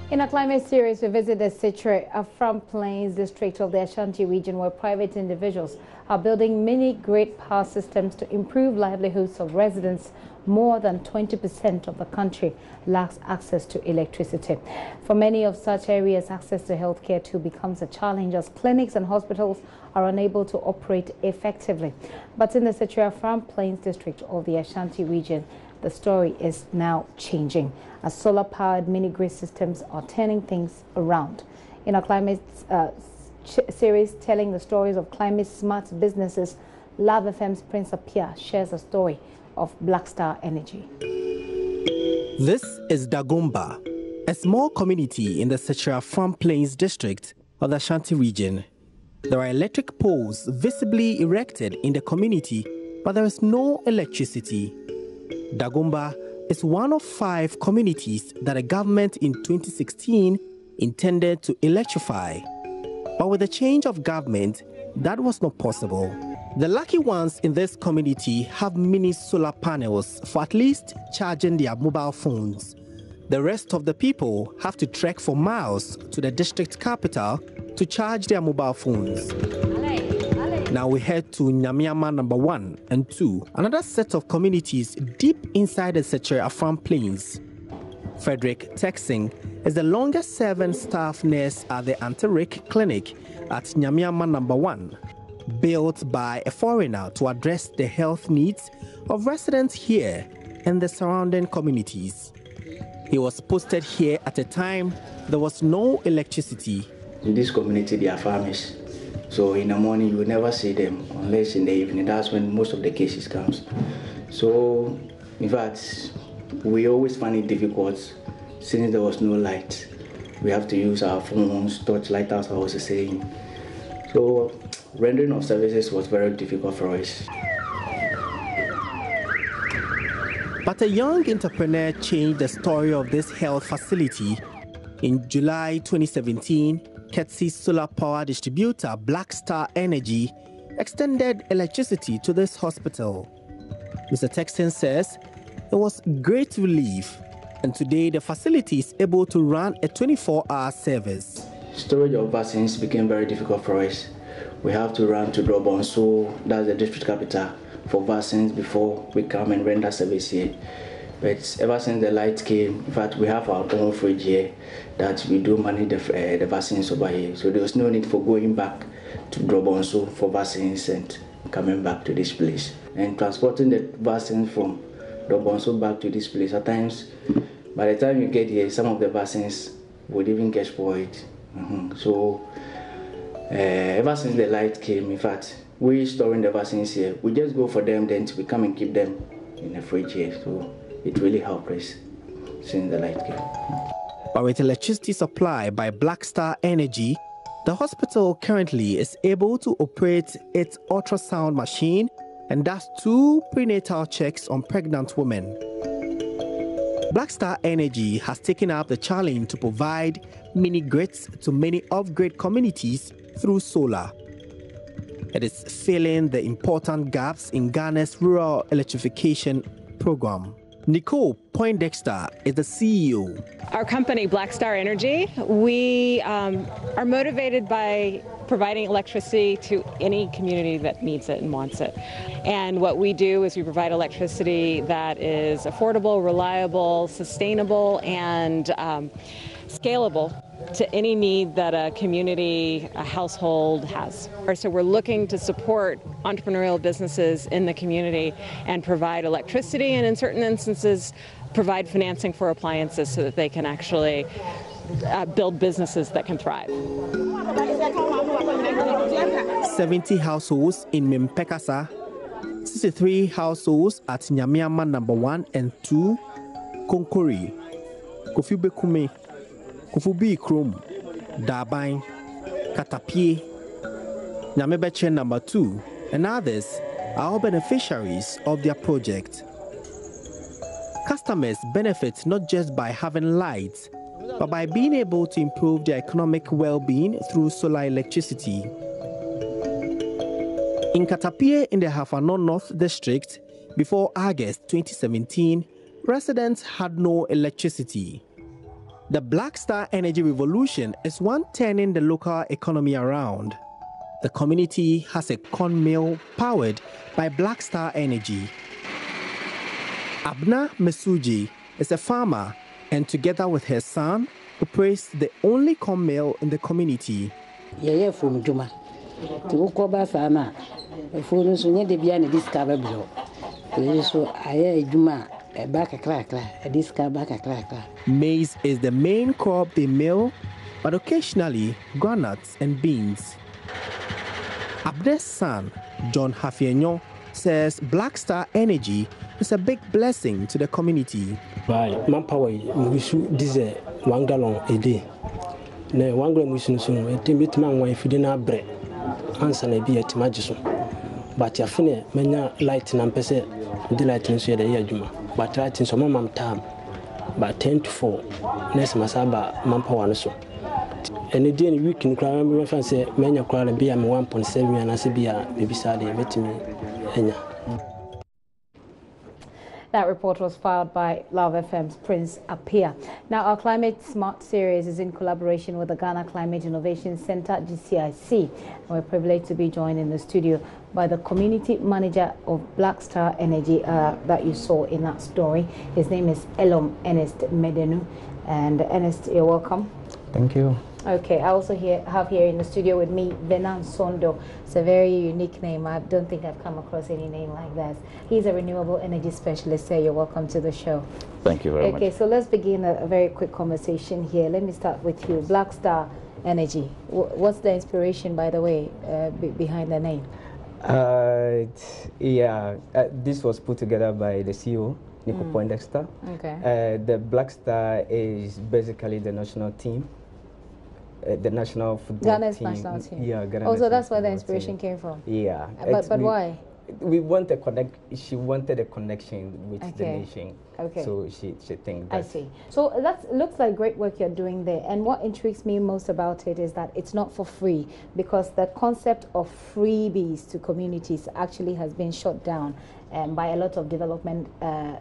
In our climate series, we visit the Sekyere Afram Plains district of the Ashanti region, where private individuals are building mini-grid power systems to improve livelihoods of residents. More than 20% of the country lacks access to electricity. For many of such areas, access to healthcare too becomes a challenge, as clinics and hospitals are unable to operate effectively. But in the Sekyere Afram Plains district of the Ashanti region, the story is now changing, as solar-powered mini-grid systems are turning things around. In our climate series, telling the stories of climate-smart businesses, Love FM's Prince Apia shares a story of Black Star Energy. This is Dagomba, a small community in the Sekyere Afram Plains district of the Ashanti region. There are electric poles visibly erected in the community, but there is no electricity. Dagomba is one of 5 communities that the government in 2016 intended to electrify. But with the change of government, that was not possible. The lucky ones in this community have mini solar panels for at least charging their mobile phones. The rest of the people have to trek for miles to the district capital to charge their mobile phones. Now we head to Nyamiama number 1 and 2, another set of communities deep inside the Sekyere Afram Plains. Frederick Texing is the longest serving staff nurse at the Anteric Clinic at Nyamiama number 1, built by a foreigner to address the health needs of residents here and the surrounding communities. He was posted here at a time there was no electricity. In this community, they are farmers. So in the morning, you will never see them unless in the evening. That's when most of the cases comes. So, in fact, we always find it difficult since there was no light. We have to use our phones, torchlight, as I was saying. So, rendering of services was very difficult for us. But a young entrepreneur changed the story of this health facility. In July 2017, Ketsy's solar power distributor Black Star Energy extended electricity to this hospital. Mr. Texton says it was great relief, and today the facility is able to run a 24-hour service. Storage of vaccines became very difficult for us. We have to run to Drobonso, that's the district capital, for vaccines before we come and render service here. But ever since the light came, in fact, we have our own fridge here that we do manage the vaccines over here. So there was no need for going back to Drobonso for vaccines and coming back to this place. And transporting the vaccines from Drobonso back to this place, at times, by the time you get here, some of the vaccines would even get spoiled. So ever since the light came, in fact, we storing the vaccines here. We just go for them, then we come and keep them in the fridge here. So it really helped us since the light came. But with electricity supply by Black Star Energy, the hospital currently is able to operate its ultrasound machine and does 2 prenatal checks on pregnant women. Black Star Energy has taken up the challenge to provide mini-grids to many off-grid communities through solar. It is filling the important gaps in Ghana's rural electrification program. Nicole Poindexter is the CEO. Our company, Black Star Energy, we are motivated by providing electricity to any community that needs it and wants it. And what we do is we provide electricity that is affordable, reliable, sustainable, and scalable to any need that a community, a household has. So we're looking to support entrepreneurial businesses in the community and provide electricity, and in certain instances provide financing for appliances so that they can actually build businesses that can thrive. 70 households in Mimpekasa, 63 households at Nyamiama number 1 and 2, Konkori, Kofibekume, Kofubi Krom, Dabain, Katapie, Nyamebeche number 2, and others are all beneficiaries of their project. Customers benefit not just by having lights, but by being able to improve their economic well-being through solar electricity. In Katapie in the Hafano North District, before August 2017, residents had no electricity. The Black Star Energy Revolution is one turning the local economy around. The community has a corn mill powered by Black Star Energy. Abna Mesuji is a farmer and together with her son, operates the only corn mill in the community. Yeah, from Juma. To Okoba Fama, a phone is near the Biana discover below. So I Juma, a back a crack, a discover back a crack. Maize is the main crop they mill, but occasionally groundnuts and beans. Abne's son, John Hafienyo, says Black Star Energy is a big blessing to the community. By manpower, we shoot this 1 gallon a day. Now, 1 gallon we soon a timid man when if you didn't bread, answer may be a timajison. But your finny, many light and pese, the light in the year Juma, but light in some mom time, but 10 to 4, next Masaba manpower so. And the day we can cry, my friend say, many crowd and be 1.7 and I say, be a baby Saturday, met me. That report was filed by Love FM's Prince Apia. Now, our Climate Smart series is in collaboration with the Ghana Climate Innovation Center, GCIC. And we're privileged to be joined in the studio by the community manager of Black Star Energy that you saw in that story. His name is Elom Ernest Medenu. And Ernest, you're welcome. Thank you. Okay, I also have here in the studio with me Venan Sondo. It's a very unique name. I don't think I've come across any name like that. He's a renewable energy specialist. Sir, you're welcome to the show. Thank you very much. Okay, so let's begin a very quick conversation here. Let me start with you. Black Star Energy. What's the inspiration, by the way, behind the name? This was put together by the CEO, Nico Poindexter. Okay. The Black Star is basically the national team. The national football Ghana's team. national team. Yeah, Ghana's also, that's where the team. inspiration came from. Yeah. But why? We want a She wanted a connection with the nation. Okay. So she thinks that. I see. So that looks like great work you're doing there. And what intrigues me most about it is that it's not for free, because the concept of freebies to communities actually has been shut down by a lot of development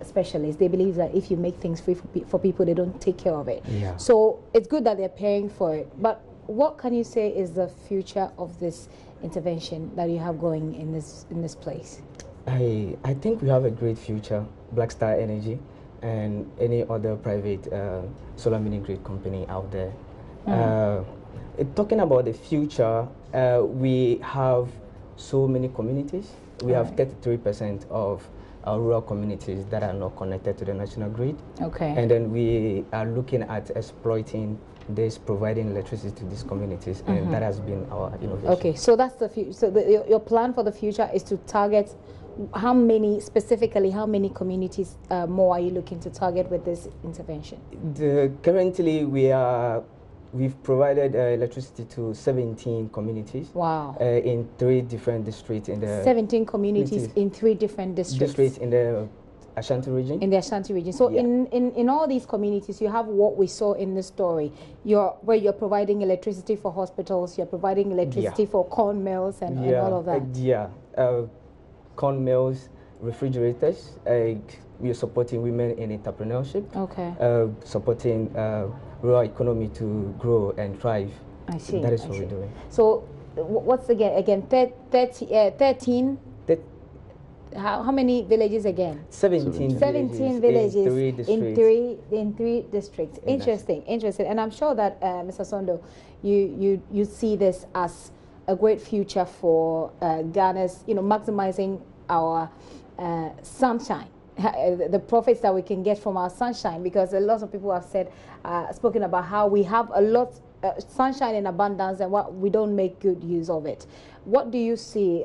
specialists. They believe that if you make things free for people, they don't take care of it. Yeah. So it's good that they're paying for it. But what can you say is the future of this intervention that you have going in this place? I think we have a great future, Black Star Energy and any other private solar mini grid company out there. Talking about the future, we have so many communities. We have 33% of our rural communities that are not connected to the national grid. Okay. And then we are looking at exploiting this, providing electricity to these communities, and that has been our innovation. Okay, so that's the future. So your plan for the future is to target how many communities more are you looking to target with this intervention? Currently, we've provided electricity to 17 communities. Wow. In 3 different districts in the 17 communities in 3 different districts in the Ashanti region. In the Ashanti region. So in all these communities, you have what we saw in the story. Where you're providing electricity for hospitals, you're providing electricity for corn mills and all of that. Corn mills, refrigerators. We are supporting women in entrepreneurship. Okay. Supporting rural economy to grow and thrive. I see. That is what we're doing. So what's again 13? How many villages again? 17 villages in 3 districts. Interesting. And I'm sure that Mr. Sondo, you see this as a great future for Ghana's, maximizing our sunshine, the profits that we can get from our sunshine, because a lot of people have spoken about how we have a lot sunshine in abundance and what we don't make good use of it. What do you see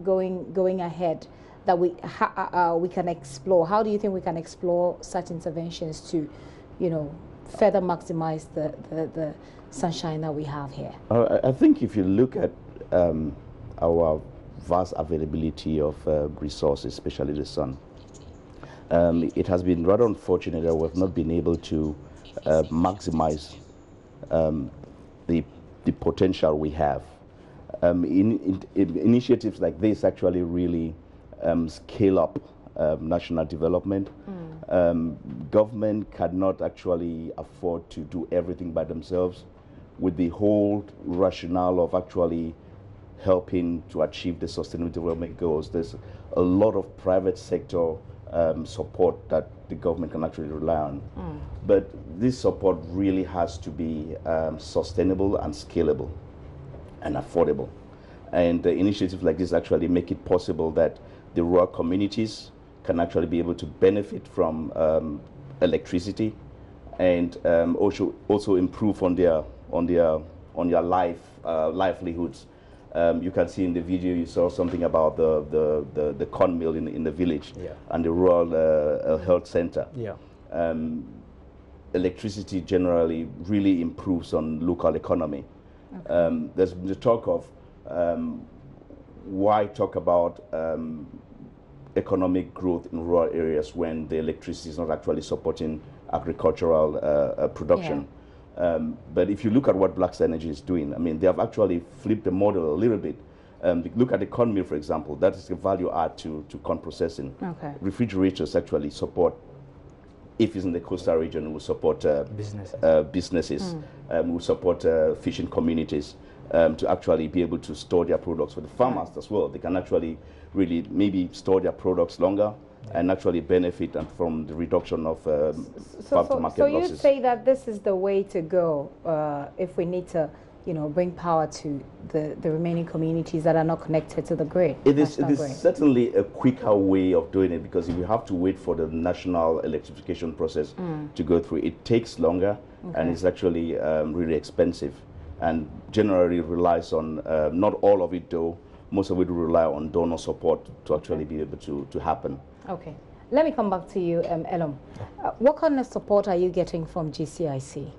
going ahead that we can explore? How do you think we can explore such interventions to, further maximize the sunshine that we have here? I think if you look at our vast availability of resources, especially the sun, it has been rather unfortunate that we have not been able to maximize the potential we have. Initiatives like this actually really scale up national development. Government cannot actually afford to do everything by themselves, with the whole rationale of actually helping to achieve the sustainable development goals. There's a lot of private sector support that the government can actually rely on. But this support really has to be sustainable and scalable and affordable. And initiatives like this actually make it possible that the rural communities can actually be able to benefit from electricity, and also improve on their livelihoods. You can see in the video, you saw something about the corn mill in the village, and the rural health center. Electricity generally really improves on local economy. There's the talk of why talk about economic growth in rural areas when the electricity is not actually supporting agricultural production. But if you look at what Black Star Energy is doing, I mean, they have actually flipped the model a little bit. Look at the corn mill, for example. That is a value add to corn processing. Refrigerators actually support, if it's in the coastal region, will support businesses, will support fishing communities to actually be able to store their products. For the farmers as well, they can actually really maybe store their products longer and actually benefit from the reduction of farm-to-market losses. So you say that this is the way to go if we need to, bring power to the remaining communities that are not connected to the grid. It is certainly a quicker way of doing it, because if you have to wait for the national electrification process to go through, it takes longer and it's actually really expensive, and generally relies on, not all of it though, most of it will rely on donor support to actually be able to happen. Okay. Let me come back to you, Elom. What kind of support are you getting from GCIC?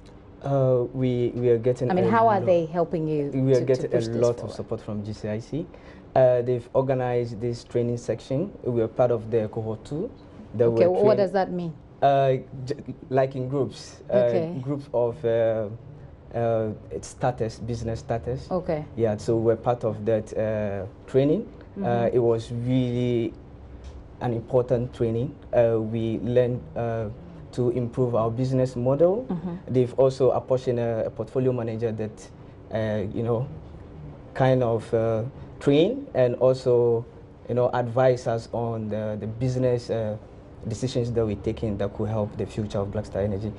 We are getting. I mean, how are they helping you? We are getting a lot of support from GCIC. They've organized this training section. We are part of the cohort 2. Okay, what does that mean? Like in groups, groups of business status. Okay. Yeah, so we're part of that training. It was really an important training. We learned to improve our business model. They've also apportioned a portfolio manager that, kind of train and also, advise us on the business decisions that we're taking that could help the future of Black Star Energy.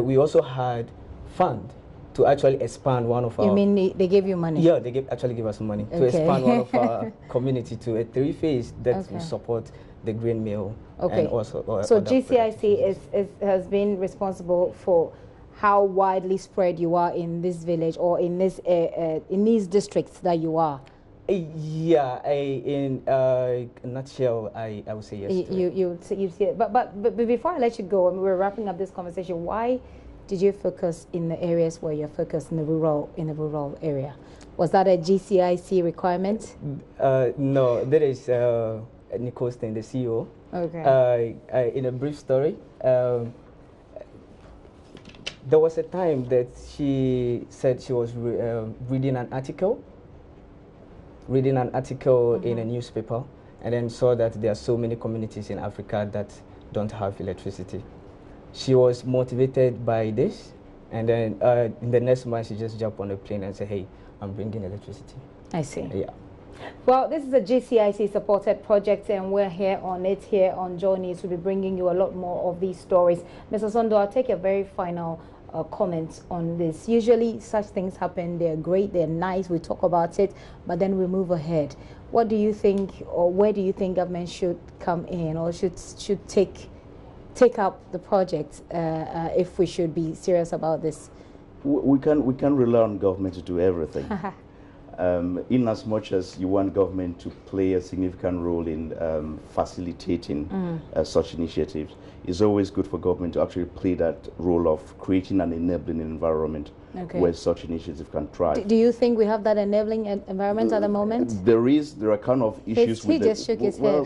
We also had fund to actually expand one of our... You mean they gave you money? Yeah, they actually gave us money to expand one of our community to a 3-phase that will support the grain mill. And also so GCIC has been responsible for how widely spread you are in this village or in this in these districts that you are. Yeah, in a nutshell, I would say yes. You see it. But before I let you go, we're wrapping up this conversation. Why did you focus in the areas where you're focused in the rural area? Was that a GCIC requirement? No, there is Nicole Stein, the CEO. Okay. In a brief story, there was a time that she said she was reading an article in a newspaper, and then saw that there are so many communities in Africa that don't have electricity. She was motivated by this, and then in the next month she just jumped on a plane and said, "Hey, I'm bringing electricity." I see. Yeah. Well, this is a GCIC supported project, and we're here on JoyNews. We'll be bringing you a lot more of these stories. Mr. Sondo, I'll take a very final comment on this. Usually such things happen, they're great, they're nice, we talk about it, but then we move ahead. What do you think, or where do you think government should come in, or should take up the project if we should be serious about this? We can rely on government to do everything. In as much as you want government to play a significant role in facilitating such initiatives, it's always good for government to actually play that role of creating an enabling environment where such initiatives can thrive. Do you think we have that enabling environment at the moment? There are kind of issues with he just shook his head.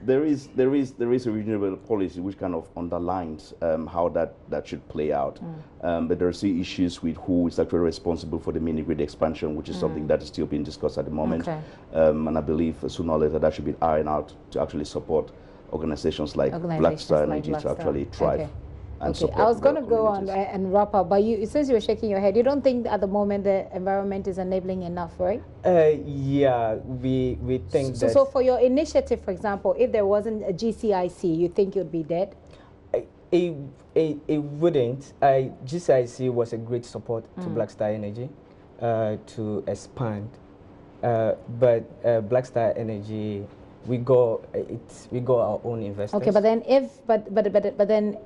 There is a regional policy which kind of underlines how that should play out. But there are still issues with who is actually responsible for the mini grid expansion, which is something that is still being discussed at the moment. And I believe sooner or later that should be ironed out to actually support organizations like Black Star Energy to actually thrive. Okay, I was going to go on and wrap up, but since you were shaking your head, you don't think at the moment the environment is enabling enough, right? Yeah, we think that. So for your initiative, for example, if there wasn't a GCIC, you think you'd be dead? It wouldn't. GCIC was a great support to Black Star Energy to expand, but Black Star Energy, we go our own investors. Okay, but then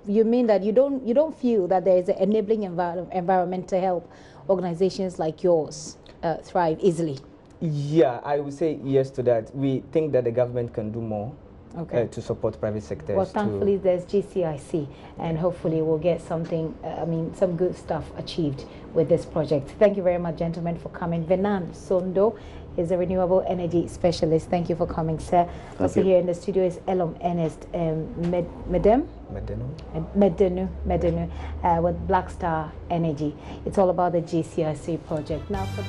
you mean that you don't feel that there is an enabling environment to help organizations like yours thrive easily? Yeah, I would say yes to that. We think that the government can do more to support private sectors. Well, thankfully there's GCIC, and hopefully we'll get something, some good stuff achieved with this project. Thank you very much, gentlemen, for coming. Venan Sondo is a renewable energy specialist. Thank you for coming, sir. Also here in the studio is Elom Ernest Medenu with Black Star Energy. It's all about the GCIC project. Now for